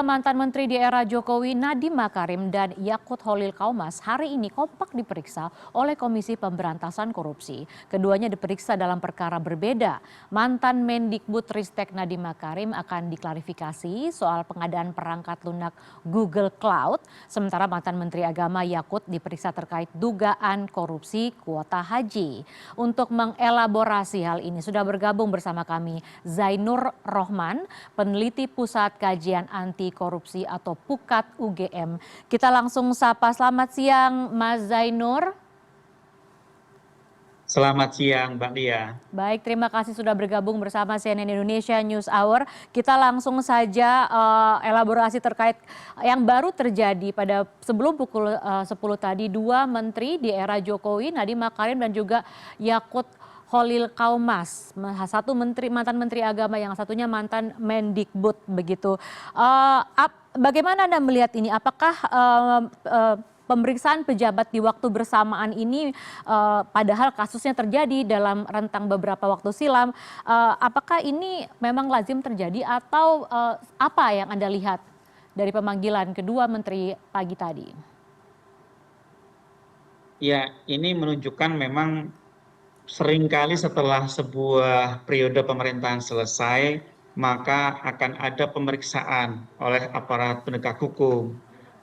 Mantan Menteri di era Jokowi Nadiem Makarim dan Yakut Holil Kaumas hari ini kompak diperiksa oleh Komisi Pemberantasan Korupsi. Keduanya diperiksa dalam perkara berbeda. Mantan Mendikbudristek Nadiem Makarim akan diklarifikasi soal pengadaan perangkat lunak Google Cloud, sementara mantan Menteri Agama Yakut diperiksa terkait dugaan korupsi kuota haji. Untuk mengelaborasi hal ini sudah bergabung bersama kami Zainur Rohman, peneliti Pusat Kajian Anti Korupsi atau PUKAT UGM. Kita langsung sapa, selamat siang Mas Zainur. Selamat siang Mbak Lia. Baik, terima kasih sudah bergabung bersama CNN Indonesia News Hour. Kita langsung saja elaborasi terkait yang baru terjadi pada sebelum pukul 10 tadi. Dua menteri di era Jokowi, Nadiem Makarim dan juga Yakut Holil Kaumas, satu menteri mantan menteri agama, yang satunya mantan Mendikbud begitu. Bagaimana Anda melihat ini? Apakah pemeriksaan pejabat di waktu bersamaan ini, padahal kasusnya terjadi dalam rentang beberapa waktu silam, apakah ini memang lazim terjadi atau apa yang Anda lihat dari pemanggilan kedua menteri pagi tadi? Ya, ini menunjukkan memang seringkali setelah sebuah periode pemerintahan selesai, maka akan ada pemeriksaan oleh aparat penegak hukum.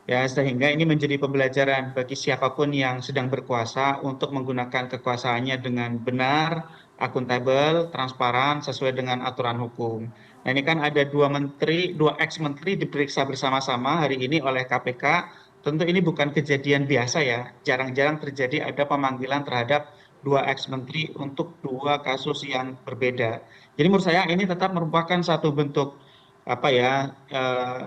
Ya, sehingga ini menjadi pembelajaran bagi siapapun yang sedang berkuasa untuk menggunakan kekuasaannya dengan benar, akuntabel, transparan, sesuai dengan aturan hukum. Nah, ini kan ada dua ex-menteri diperiksa bersama-sama hari ini oleh KPK. Tentu ini bukan kejadian biasa ya, jarang-jarang terjadi ada pemanggilan terhadap dua ex-menteri untuk dua kasus yang berbeda. Jadi menurut saya ini tetap merupakan satu bentuk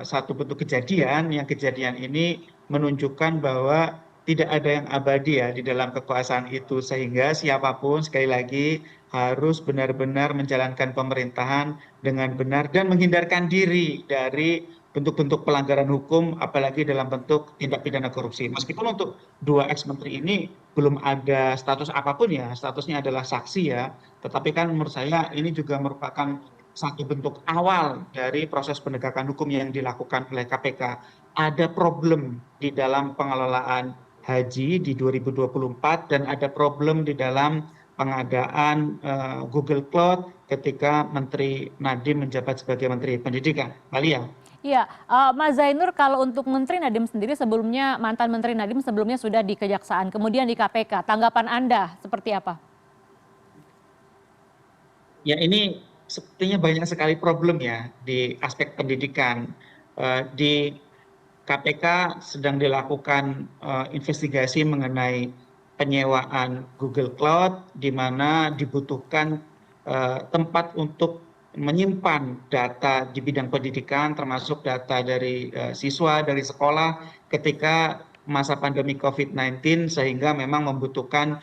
satu bentuk kejadian yang kejadian ini menunjukkan bahwa tidak ada yang abadi ya di dalam kekuasaan itu, sehingga siapapun sekali lagi harus benar-benar menjalankan pemerintahan dengan benar dan menghindarkan diri dari bentuk-bentuk pelanggaran hukum, apalagi dalam bentuk tindak pidana korupsi. Meskipun untuk dua ex-menteri ini belum ada status apapun ya, statusnya adalah saksi ya, tetapi kan menurut saya ini juga merupakan satu bentuk awal dari proses penegakan hukum yang dilakukan oleh KPK. Ada problem di dalam pengelolaan haji di 2024 dan ada problem di dalam pengadaan Google Cloud ketika Menteri Nadiem menjabat sebagai Menteri Pendidikan. Malia. Iya, Mas Zainur, kalau untuk Menteri Nadiem sendiri sebelumnya, mantan Menteri Nadiem sebelumnya sudah di Kejaksaan, kemudian di KPK. Tanggapan Anda seperti apa? Ya, ini sepertinya banyak sekali problem ya di aspek pendidikan. Di KPK sedang dilakukan investigasi mengenai penyewaan Google Cloud, di mana dibutuhkan tempat untuk menyimpan data di bidang pendidikan, termasuk data dari siswa dari sekolah ketika masa pandemi COVID-19, sehingga memang membutuhkan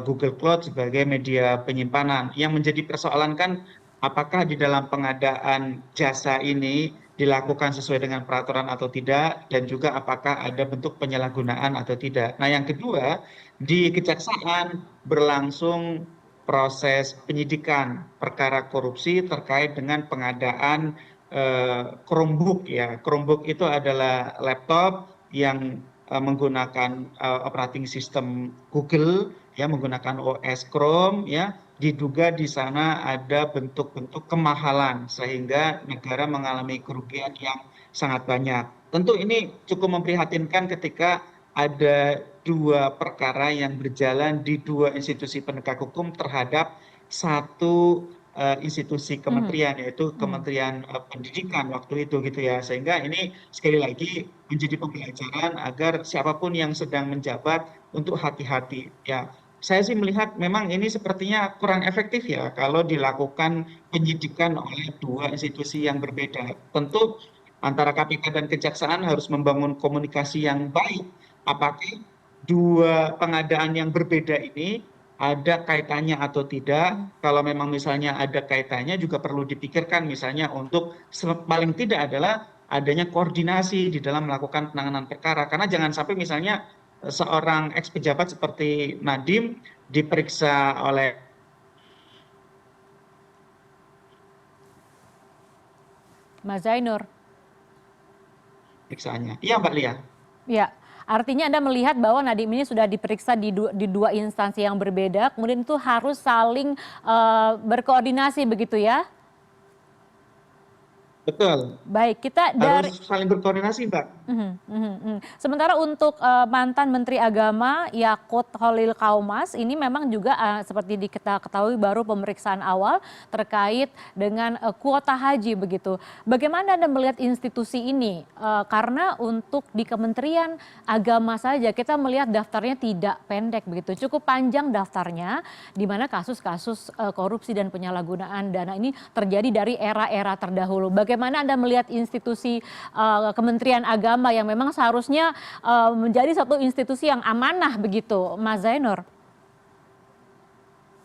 Google Cloud sebagai media penyimpanan. Yang menjadi persoalan kan apakah di dalam pengadaan jasa ini dilakukan sesuai dengan peraturan atau tidak, dan juga apakah ada bentuk penyalahgunaan atau tidak. Nah, yang kedua, di Kejaksaan berlangsung proses penyidikan perkara korupsi terkait dengan pengadaan Chromebook ya. Chromebook itu adalah laptop yang menggunakan operating system Google ya, menggunakan OS Chrome ya, diduga di sana ada bentuk-bentuk kemahalan sehingga negara mengalami kerugian yang sangat banyak. Tentu ini cukup memprihatinkan ketika ada dua perkara yang berjalan di dua institusi penegak hukum terhadap satu institusi kementerian, yaitu Kementerian Pendidikan waktu itu gitu ya, sehingga ini sekali lagi menjadi pembelajaran agar siapapun yang sedang menjabat untuk hati-hati ya. Saya sih melihat memang ini sepertinya kurang efektif ya kalau dilakukan penyidikan oleh dua institusi yang berbeda. Tentu antara KPK dan Kejaksaan harus membangun komunikasi yang baik. Apakah dua pengadaan yang berbeda ini ada kaitannya atau tidak? Kalau memang misalnya ada kaitannya, juga perlu dipikirkan misalnya untuk paling tidak adalah adanya koordinasi di dalam melakukan penanganan perkara. Karena jangan sampai misalnya seorang ex pejabat seperti Nadiem diperiksa oleh Mas Zainur. periksaannya. Iya Mbak Lia. Ya, artinya Anda melihat bahwa Nadiem ini sudah diperiksa di dua instansi yang berbeda, kemudian itu harus saling berkoordinasi begitu ya? Betul, Baik, kita dari harus saling berkoordinasi Mbak. Sementara untuk mantan Menteri Agama Yakut Holil Kaumas ini memang juga seperti kita ketahui baru pemeriksaan awal terkait dengan kuota haji begitu. Bagaimana Anda melihat institusi ini? Karena untuk di Kementerian Agama saja kita melihat daftarnya tidak pendek begitu, cukup panjang daftarnya di mana kasus-kasus korupsi dan penyalahgunaan dana ini terjadi dari era-era terdahulu. Bagaimana Anda melihat institusi Kementerian Agama yang memang seharusnya menjadi satu institusi yang amanah begitu, Mas Zainur?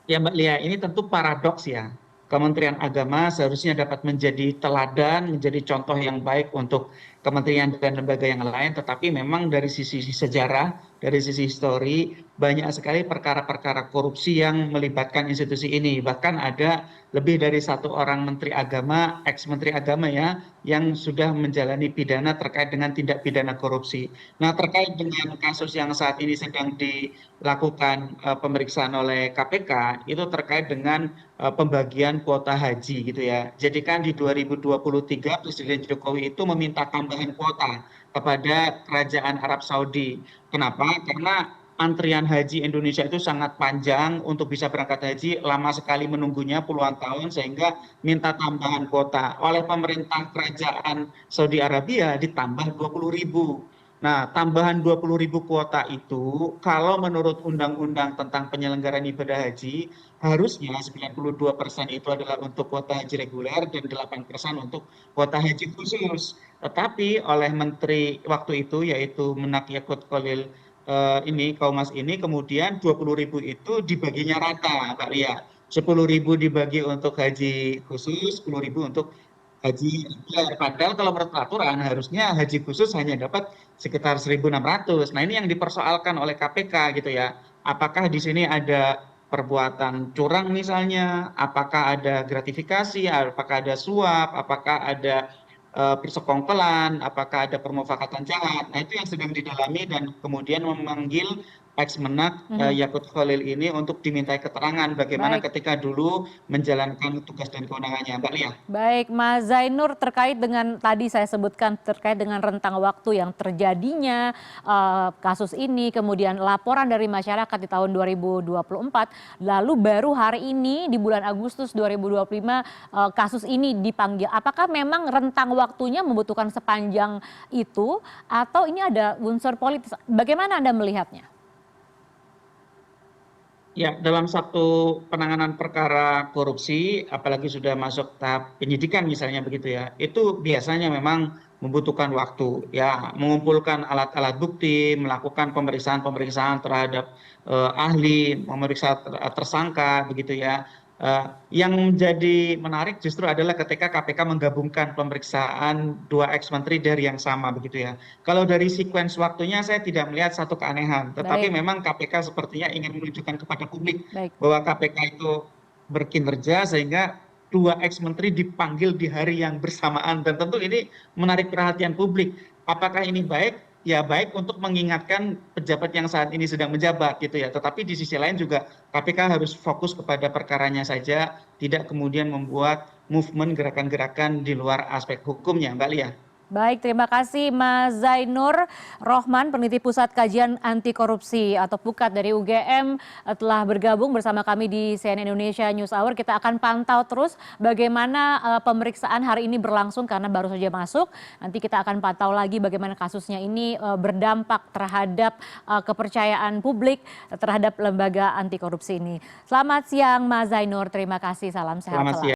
Ya Mbak Lia, ini tentu paradoks ya. Kementerian Agama seharusnya dapat menjadi teladan, menjadi contoh yang baik untuk kementerian dan lembaga yang lain, tetapi memang dari sisi sejarah, dari sisi histori, banyak sekali perkara-perkara korupsi yang melibatkan institusi ini. Bahkan ada lebih dari satu orang menteri agama, ex-menteri agama ya, yang sudah menjalani pidana terkait dengan tindak pidana korupsi. Nah, terkait dengan kasus yang saat ini sedang dilakukan pemeriksaan oleh KPK, itu terkait dengan pembagian kuota haji gitu ya. Jadi kan di 2023 Presiden Jokowi itu meminta tambahan kuota kepada Kerajaan Arab Saudi. Kenapa? Karena antrian haji Indonesia itu sangat panjang, untuk bisa berangkat haji lama sekali menunggunya puluhan tahun, sehingga minta tambahan kuota oleh pemerintah Kerajaan Saudi Arabia ditambah 20.000. Nah, tambahan 20.000 kuota itu kalau menurut Undang-Undang tentang penyelenggaraan ibadah haji harusnya 92% itu adalah untuk kuota haji reguler dan 8% untuk kuota haji khusus. Tetapi oleh Menteri waktu itu yaitu Menak Yakut Khalil Kaumas ini kemudian 20.000 itu dibaginya rata Mbak Lia. 10.000 dibagi untuk haji khusus, 10.000 untuk haji reguler. Padahal kalau menurut peraturan harusnya haji khusus hanya dapat sekitar 1.600. Nah, ini yang dipersoalkan oleh KPK gitu ya. Apakah di sini ada perbuatan curang misalnya, apakah ada gratifikasi, apakah ada suap, apakah ada persekongkolan, apakah ada permufakatan jahat. Nah, itu yang sedang didalami dan kemudian memanggil ex-Menak Yakut Khalil ini untuk dimintai keterangan bagaimana Baik. ketika dulu menjalankan tugas dan kewenangannya, Mbak Lia. Baik, Mas Zainur, terkait dengan tadi saya sebutkan terkait dengan rentang waktu yang terjadinya kasus ini, kemudian laporan dari masyarakat di tahun 2024, lalu baru hari ini di bulan Agustus 2025 kasus ini dipanggil. Apakah memang rentang waktunya membutuhkan sepanjang itu atau ini ada unsur politis? Bagaimana Anda melihatnya? Ya, dalam satu penanganan perkara korupsi, apalagi sudah masuk tahap penyidikan misalnya begitu ya, itu biasanya memang membutuhkan waktu, ya, mengumpulkan alat-alat bukti, melakukan pemeriksaan-pemeriksaan terhadap ahli, memeriksa tersangka, begitu ya. Yang menjadi menarik justru adalah ketika KPK menggabungkan pemeriksaan dua ex-menteri dari yang sama, begitu ya. Kalau dari sequence waktunya saya tidak melihat satu keanehan, tetapi Baik, memang KPK sepertinya ingin menunjukkan kepada publik baik. bahwa KPK itu berkinerja sehingga dua ex-menteri dipanggil di hari yang bersamaan dan tentu ini menarik perhatian publik. Apakah ini baik? Ya baik untuk mengingatkan pejabat yang saat ini sedang menjabat gitu ya. Tetapi di sisi lain juga KPK harus fokus kepada perkaranya saja, tidak kemudian membuat movement gerakan-gerakan di luar aspek hukumnya, Mbak Lia. Baik, terima kasih Mas Zainur Rohman, peneliti Pusat Kajian Anti Korupsi atau PUKAT dari UGM telah bergabung bersama kami di CNN Indonesia News Hour. Kita akan pantau terus bagaimana pemeriksaan hari ini berlangsung karena baru saja masuk. Nanti kita akan pantau lagi bagaimana kasusnya ini berdampak terhadap kepercayaan publik terhadap lembaga anti korupsi ini. Selamat siang Mas Zainur, terima kasih, salam sehat Selamat selalu. siang.